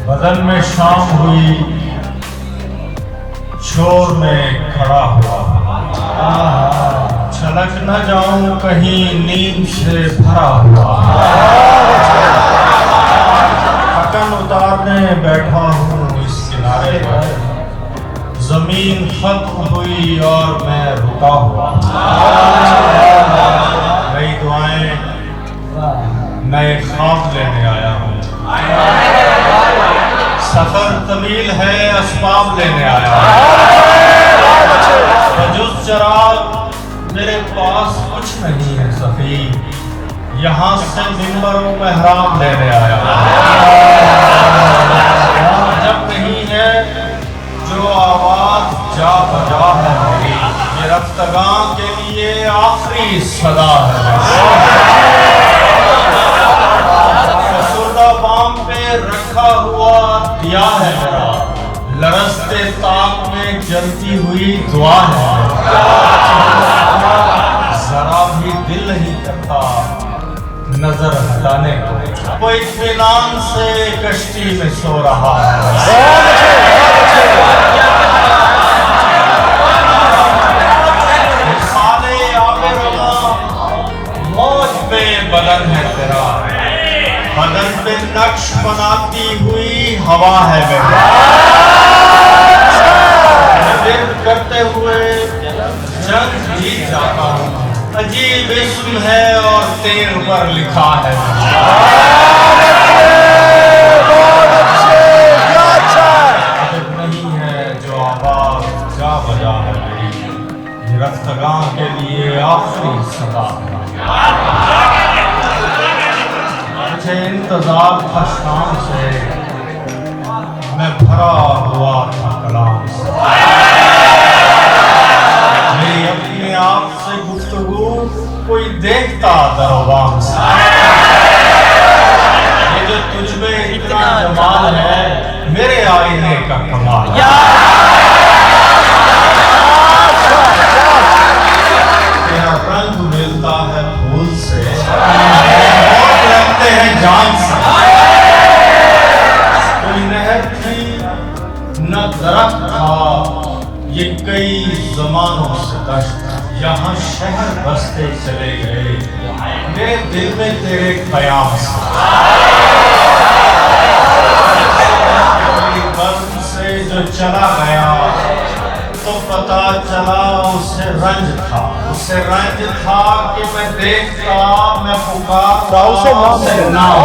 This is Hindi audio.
बदन में शाम हुई, शोर में खड़ा हुआ, छलक न जाऊं कहीं नींद से भरा हुआ। थकन उतारने बैठा हूँ इस किनारे पर, जमीन खत्म हुई और मैं रुका हुआ। नई दुआएं, नए ख्वाब लेने आया हूँ। सफर तवील है, असबाब लेने आया बजुज़ चराग मेरे पास कुछ नहीं है सफी, यहाँ से मिंबरों मेहराब लेने आया। जब नहीं है जो आवाज जा बजा है मेरी, ये रफ्तगां के लिए आखिरी सदा है। बाम पे रखा हुआ दिया है मेरा, लरसते ताक में जलती हुई दुआ है। जरा भी दिल नहीं करता नजर हटाने को, कोई इत्मीनान से कश्ती में सो रहा है। मौज पे बदन है तेरा, बदन पे नक्श बनाती हुई हवा है मेरा। दिल करते हुए जंग जीत जाता हूँ, अजीब इस्म है और तेर पर लिखा है। अदब नहीं है जो आवाज जा बजा है मेरी, ये रफ्तगां के लिए आखिरी सदा है। मुझे इंतजार था शाम से, मैं भरा हुआ था कलाम से। मेरी अपने आप से गुफ्तगू कोई देखता दरबान से। ये जो तुझ में इतना जमाल है, मेरे आईने का कमाल है। तेरा रंग मिलता है फूल से, जान से। कोई नहर थी न दरख्त था, ये कई जमानों से दश्त, यहाँ शहर बसते चले गए मेरे दिल में तेरे क़याम से। बर्फ से जो चला गया तो पता चला उसे रंज था, उसे रंज था कि मैं देखता, मैं पुकारता, उसे नाम